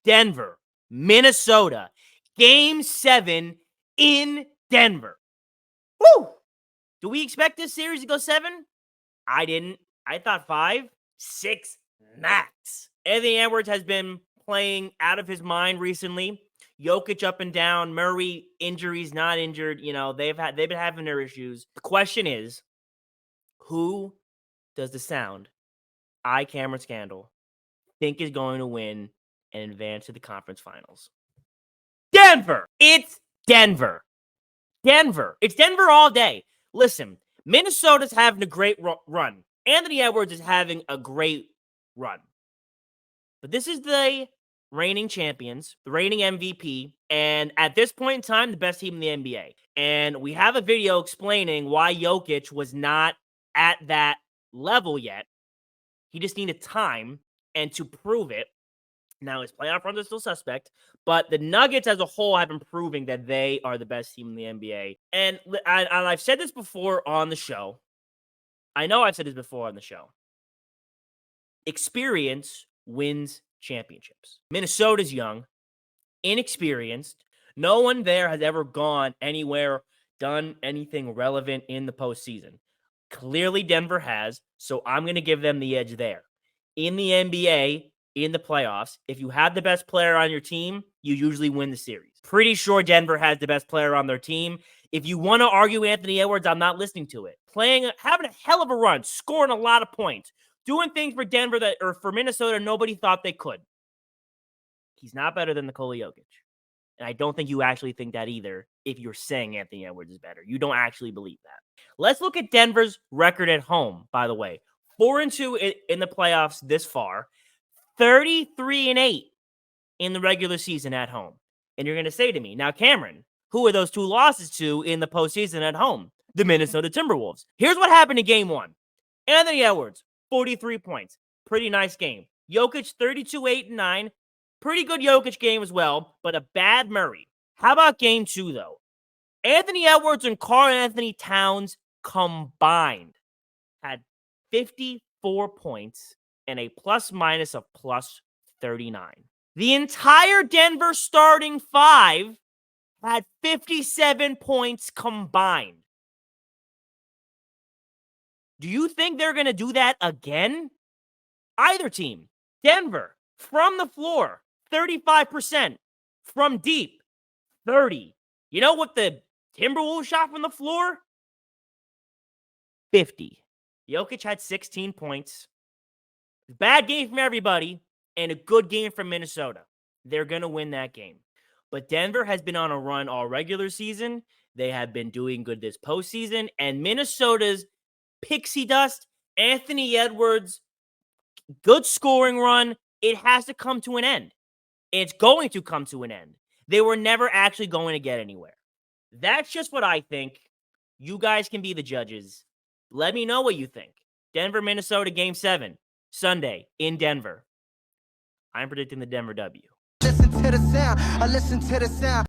Denver, Minnesota. Game 7 in Denver. Woo! Do we expect this series to go 7? I didn't. I thought 5, 6 max. Anthony Edwards has been playing out of his mind recently. Jokic up and down. Murray, injuries, not injured. You know, they've been having their issues. The question is, who does the sound Cameron Scandal think is going to win and advance to the conference finals? Denver. It's Denver. Denver. It's Denver all day. Listen, Minnesota's having a great run. Anthony Edwards is having a great run. But this is the reigning champions, the reigning MVP, and at this point in time, the best team in the NBA. And we have a video explaining why Jokic was not at that level yet. He just needed time and to prove it. Now, his playoff runs are still suspect, but the Nuggets as a whole have been proving that they are the best team in the NBA. And I've said this before on the show. I know I've said this before on the show. Experience wins championships. Minnesota's young, inexperienced. No one there has ever gone anywhere, done anything relevant in the postseason. Clearly, Denver has, so I'm going to give them the edge there. In the NBA, in the playoffs, if you have the best player on your team, you usually win the series. Pretty sure Denver has the best player on their team. If you want to argue Anthony Edwards, I'm not listening to it. Having a hell of a run, scoring a lot of points, doing things for Denver or for Minnesota nobody thought they could. He's not better than Nikola Jokic. And I don't think you actually think that either if you're saying Anthony Edwards is better. You don't actually believe that. Let's look at Denver's record at home, by the way. 4-2 in the playoffs this far. 33-8 in the regular season at home. And you're going to say to me, now, Cameron, who are those 2 losses to in the postseason at home? The Minnesota Timberwolves. Here's what happened in game 1. Anthony Edwards, 43 points. Pretty nice game. Jokic, 32, 8, and 9. Pretty good Jokic game as well, but a bad Murray. How about game 2, though? Anthony Edwards and Karl-Anthony Towns combined had 54 points and a plus-minus of plus 39. The entire Denver starting 5 had 57 points combined. Do you think they're going to do that again? Either team. Denver, from the floor, 35%. From deep, 30. You know what the Timberwolves shot from the floor? 50. Jokic had 16 points. Bad game from everybody, and a good game from Minnesota. They're going to win that game. But Denver has been on a run all regular season. They have been doing good this postseason. And Minnesota's pixie dust, Anthony Edwards, good scoring run, it has to come to an end. It's going to come to an end. They were never actually going to get anywhere. That's just what I think. You guys can be the judges. Let me know what you think. Denver, Minnesota, Game 7, Sunday in Denver. I'm predicting the Denver W. Listen to the sound. I listen to the sound.